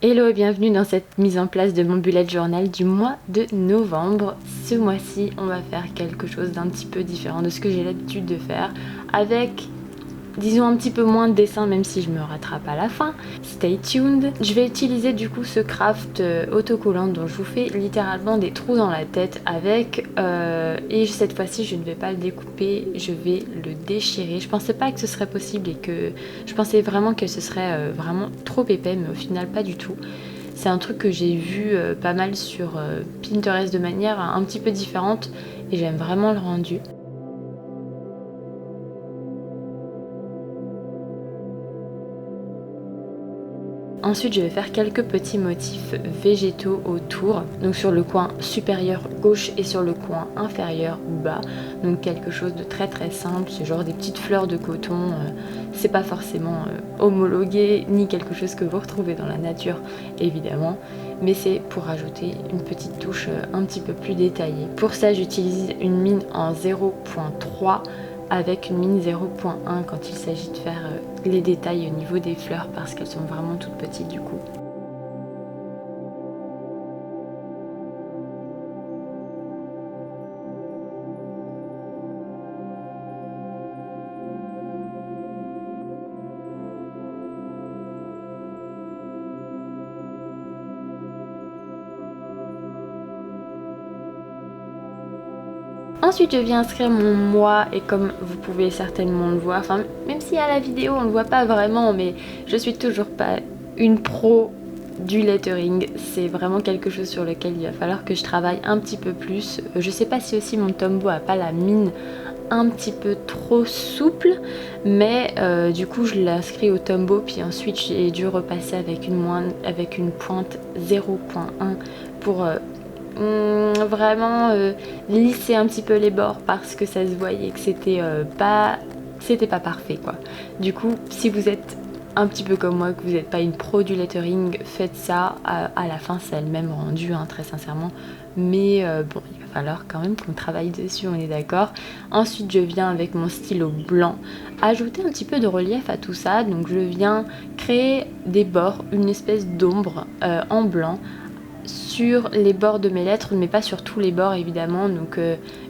Hello et bienvenue dans cette mise en place de mon bullet journal du mois de novembre. Ce mois-ci, on va faire quelque chose d'un petit peu différent de ce que j'ai l'habitude de faire, avec, disons, un petit peu moins de dessin, même si je me rattrape à la fin. Stay tuned. Je vais utiliser du coup ce craft autocollant dont je vous fais littéralement des trous dans la tête avec, et cette fois-ci je ne vais pas le découper, je vais le déchirer. Je pensais pas que ce serait possible et que je pensais vraiment que ce serait vraiment trop épais, mais au final pas du tout. C'est un truc que j'ai vu pas mal sur Pinterest de manière un petit peu différente et j'aime vraiment le rendu. Ensuite, je vais faire quelques petits motifs végétaux autour, donc sur le coin supérieur gauche et sur le coin inférieur bas. Donc quelque chose de très simple, c'est genre des petites fleurs de coton. C'est pas forcément homologué ni quelque chose que vous retrouvez dans la nature évidemment, mais c'est pour ajouter une petite touche un petit peu plus détaillée. Pour ça, j'utilise une mine en 0.3 avec une mine 0.1 quand il s'agit de faire les détails au niveau des fleurs parce qu'elles sont vraiment toutes petites du coup. Ensuite je viens inscrire mon mois et comme vous pouvez certainement le voir, enfin même si à la vidéo on ne le voit pas vraiment, mais je suis toujours pas une pro du lettering. C'est vraiment quelque chose sur lequel il va falloir que je travaille un petit peu plus. Je sais pas si aussi mon Tombow a pas la mine un petit peu trop souple, mais du coup je l'inscris au Tombow puis ensuite j'ai dû repasser avec une pointe 0.1 pour vraiment lisser un petit peu les bords parce que ça se voyait que c'était pas parfait quoi. Du coup, si vous êtes un petit peu comme moi, que vous n'êtes pas une pro du lettering, faites ça. À la fin, c'est le même rendu, hein, très sincèrement. Mais bon, il va falloir quand même qu'on travaille dessus, on est d'accord. Ensuite, je viens avec mon stylo blanc ajouter un petit peu de relief à tout ça. Donc, je viens créer des bords, une espèce d'ombre en blanc sur les bords de mes lettres, mais pas sur tous les bords évidemment. Donc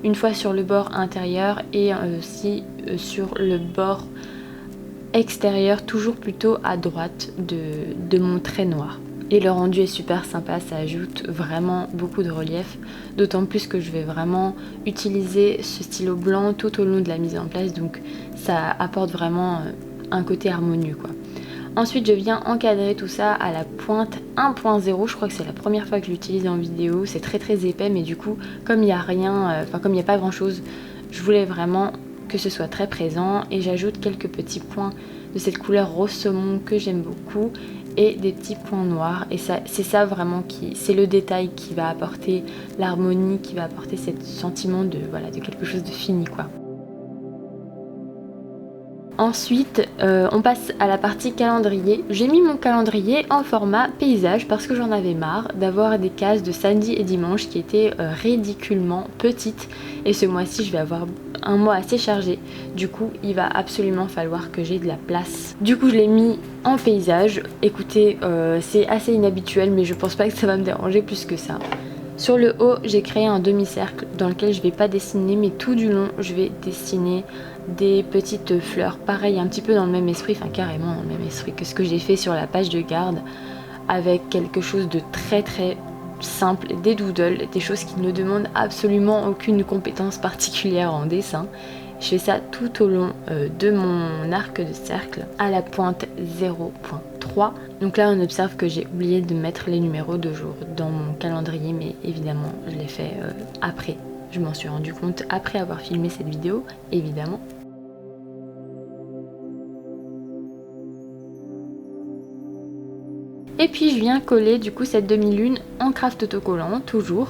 une fois sur le bord intérieur et aussi sur le bord extérieur, toujours plutôt à droite de mon trait noir. Et le rendu est super sympa, ça ajoute vraiment beaucoup de relief, d'autant plus que je vais vraiment utiliser ce stylo blanc tout au long de la mise en place, donc ça apporte vraiment un côté harmonieux quoi. Ensuite je viens encadrer tout ça à la pointe 1.0, je crois que c'est la première fois que je l'utilise en vidéo, c'est très épais mais du coup comme il n'y a rien, comme il n'y a pas grand chose, je voulais vraiment que ce soit très présent et j'ajoute quelques petits points de cette couleur rose saumon que j'aime beaucoup et des petits points noirs et c'est ça vraiment c'est le détail qui va apporter l'harmonie, qui va apporter ce sentiment de quelque chose de fini quoi. Ensuite, on passe à la partie calendrier. J'ai mis mon calendrier en format paysage parce que j'en avais marre d'avoir des cases de samedi et dimanche qui étaient ridiculement petites. Et ce mois-ci, je vais avoir un mois assez chargé. Du coup, il va absolument falloir que j'ai de la place. Du coup, je l'ai mis en paysage. Écoutez, c'est assez inhabituel, mais je pense pas que ça va me déranger plus que ça. Sur le haut, j'ai créé un demi-cercle dans lequel je vais pas dessiner, mais tout du long, je vais dessiner des petites fleurs. Pareil, un petit peu dans le même esprit, enfin carrément dans le même esprit que ce que j'ai fait sur la page de garde, avec quelque chose de très simple, des doodles, des choses qui ne demandent absolument aucune compétence particulière en dessin. Je fais ça tout au long de mon arc de cercle à la pointe 0.3. Donc là on observe que j'ai oublié de mettre les numéros de jour dans mon calendrier, mais évidemment je l'ai fait après. Je m'en suis rendu compte après avoir filmé cette vidéo, évidemment. Et puis je viens coller du coup cette demi-lune en craft autocollant toujours.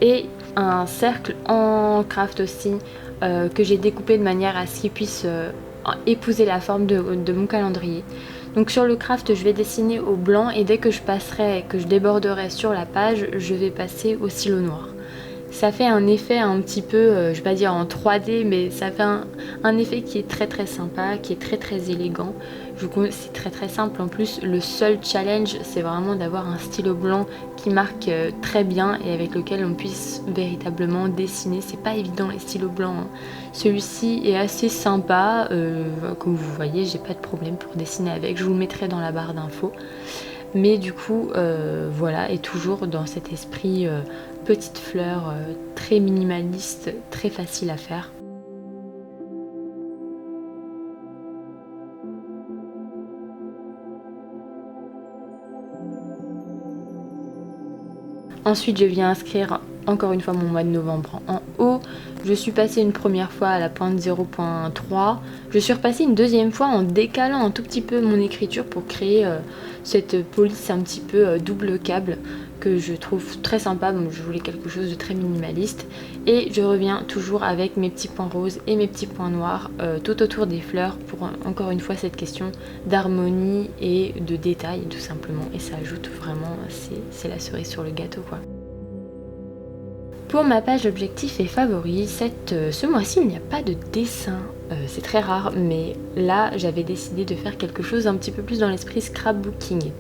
Et un cercle en craft aussi que j'ai découpé de manière à ce qu'il puisse épouser la forme de mon calendrier. Donc sur le craft je vais dessiner au blanc et dès que je passerai, que je déborderai sur la page, je vais passer au stylo noir. Ça fait un effet un petit peu, je vais pas dire en 3D, mais ça fait un effet qui est très sympa, qui est très élégant, C'est très très simple. En plus, le seul challenge, c'est vraiment d'avoir un stylo blanc qui marque très bien et avec lequel on puisse véritablement dessiner. C'est pas évident les stylos blancs, hein. Celui-ci est assez sympa, comme vous voyez, j'ai pas de problème pour dessiner avec. Je vous le mettrai dans la barre d'infos. Mais du coup, voilà, et toujours dans cet esprit petite fleur, très minimaliste, très facile à faire. Ensuite, je viens inscrire encore une fois mon mois de novembre en haut. Je suis passée une première fois à la pointe 0.3. Je suis repassée une deuxième fois en décalant un tout petit peu mon écriture pour créer cette police un petit peu double câble que je trouve très sympa. Donc je voulais quelque chose de très minimaliste. Et je reviens toujours avec mes petits points roses et mes petits points noirs tout autour des fleurs pour encore une fois cette question d'harmonie et de détail tout simplement. Et ça ajoute vraiment, c'est la cerise sur le gâteau quoi. Pour ma page objectifs et favoris, ce mois-ci il n'y a pas de dessin, c'est très rare, mais là j'avais décidé de faire quelque chose un petit peu plus dans l'esprit scrapbooking.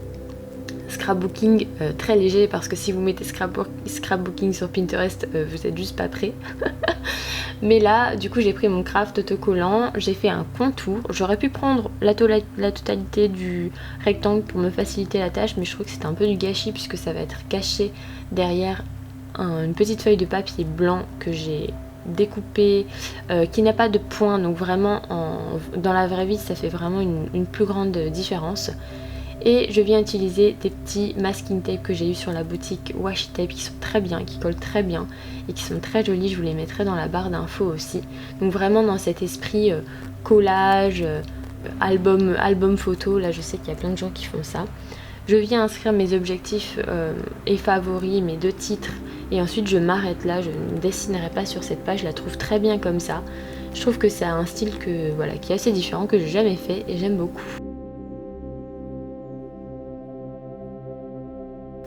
Scrapbooking très léger parce que si vous mettez scrapbooking sur Pinterest, vous êtes juste pas prêt. Mais là, du coup, j'ai pris mon craft autocollant, j'ai fait un contour. J'aurais pu prendre la totalité du rectangle pour me faciliter la tâche, mais je trouve que c'est un peu du gâchis puisque ça va être caché derrière une petite feuille de papier blanc que j'ai découpée, qui n'a pas de point, donc vraiment dans la vraie vie ça fait vraiment une plus grande différence. Et je viens utiliser des petits masking tape que j'ai eu sur la boutique Washi Tape qui sont très bien, qui collent très bien et qui sont très jolis. Je vous les mettrai dans la barre d'infos aussi. Donc vraiment dans cet esprit collage, album photo. Là je sais qu'il y a plein de gens qui font ça. Je viens inscrire mes objectifs et favoris, mes 2 titres. Et ensuite je m'arrête là, je ne dessinerai pas sur cette page, je la trouve très bien comme ça. Je trouve que c'est un style qui est assez différent, que j'ai jamais fait et j'aime beaucoup.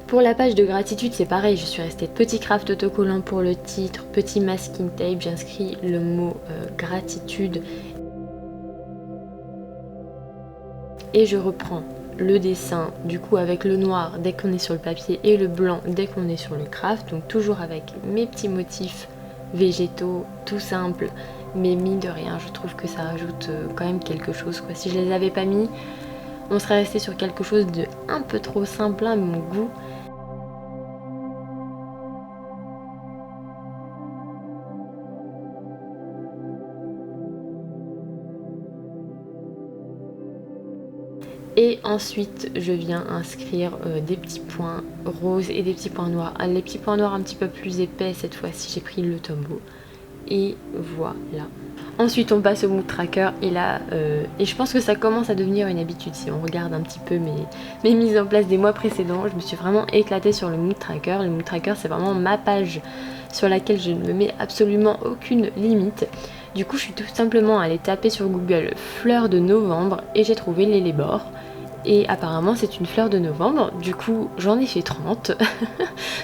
Pour la page de gratitude, c'est pareil, je suis restée petit craft autocollant pour le titre, petit masking tape, j'inscris le mot gratitude et je reprends le dessin du coup avec le noir dès qu'on est sur le papier et le blanc dès qu'on est sur le craft, donc toujours avec mes petits motifs végétaux tout simples, mais mine de rien je trouve que ça rajoute quand même quelque chose quoi. Si je les avais pas mis, on serait resté sur quelque chose de un peu trop simple à mon goût. Et ensuite je viens inscrire des petits points roses et des petits points noirs. Les petits points noirs un petit peu plus épais cette fois-ci, j'ai pris le Tombow. Et voilà. Ensuite on passe au mood tracker et là, et je pense que ça commence à devenir une habitude si on regarde un petit peu mes mises en place des mois précédents. Je me suis vraiment éclatée sur le mood tracker. Le mood tracker c'est vraiment ma page sur laquelle je ne me mets absolument aucune limite. Du coup je suis tout simplement allée taper sur Google fleurs de novembre et j'ai trouvé l'hellebore. Et apparemment c'est une fleur de novembre, du coup j'en ai fait 30.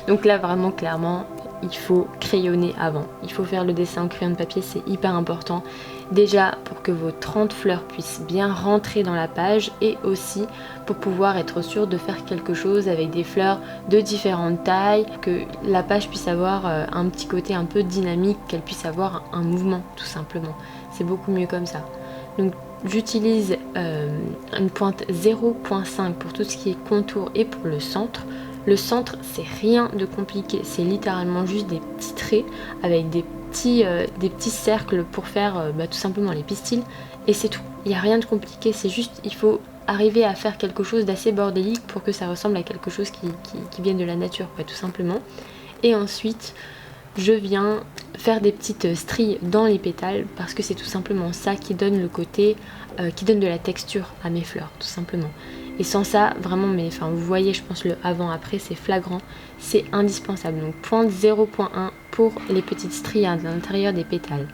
Donc là vraiment clairement il faut crayonner avant. Il faut faire le dessin en crayon de papier, c'est hyper important. Déjà pour que vos 30 fleurs puissent bien rentrer dans la page et aussi pour pouvoir être sûr de faire quelque chose avec des fleurs de différentes tailles, que la page puisse avoir un petit côté un peu dynamique, qu'elle puisse avoir un mouvement tout simplement. C'est beaucoup mieux comme ça. Donc j'utilise une pointe 0.5 pour tout ce qui est contour et pour le centre. Le centre c'est rien de compliqué, c'est littéralement juste des petits traits avec des petits cercles pour faire tout simplement les pistils et c'est tout. Il n'y a rien de compliqué, c'est juste il faut arriver à faire quelque chose d'assez bordélique pour que ça ressemble à quelque chose qui vienne de la nature quoi, tout simplement. Et ensuite je viens faire des petites stries dans les pétales parce que c'est tout simplement ça qui donne le côté, qui donne de la texture à mes fleurs tout simplement. Et sans ça, vraiment, vous voyez, je pense le avant-après, c'est flagrant, c'est indispensable. Donc pointe 0.1 pour les petites stries à l'intérieur des pétales.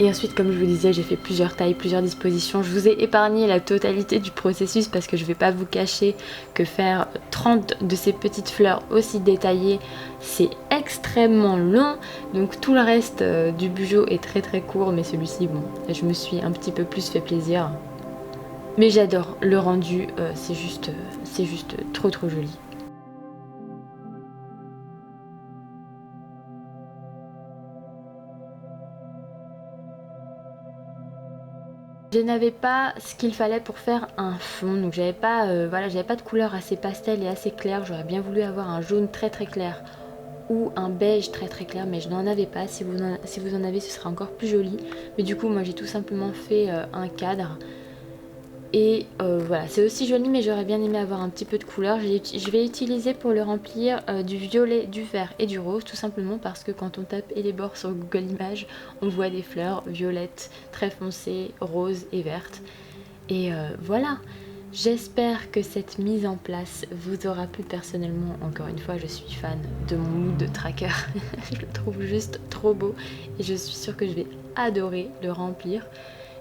Et ensuite, comme je vous disais, j'ai fait plusieurs tailles, plusieurs dispositions. Je vous ai épargné la totalité du processus parce que je ne vais pas vous cacher que faire 30 de ces petites fleurs aussi détaillées, c'est extrêmement long. Donc tout le reste du bujo est très très court, mais celui-ci, bon, je me suis un petit peu plus fait plaisir. Mais j'adore le rendu, c'est juste trop trop joli. Je n'avais pas ce qu'il fallait pour faire un fond, donc j'avais pas, voilà, j'avais pas de couleur assez pastel et assez claire. J'aurais bien voulu avoir un jaune très très clair ou un beige très très clair, mais je n'en avais pas. Si vous en avez, ce sera encore plus joli. Mais du coup, moi j'ai tout simplement fait un cadre. Et voilà, c'est aussi joli, mais j'aurais bien aimé avoir un petit peu de couleur. Je vais utiliser pour le remplir du violet, du vert et du rose, tout simplement parce que quand on tape et les bords sur Google Images, on voit des fleurs violettes, très foncées, roses et vertes. Et voilà, j'espère que cette mise en place vous aura plu. Personnellement. Encore une fois, je suis fan de mon mood tracker. Je le trouve juste trop beau et je suis sûre que je vais adorer le remplir.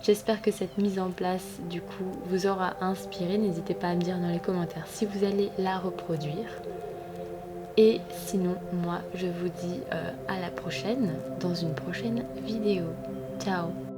J'espère que cette mise en place du coup vous aura inspiré. N'hésitez pas à me dire dans les commentaires si vous allez la reproduire. Et sinon, moi je vous dis à la prochaine dans une prochaine vidéo. Ciao!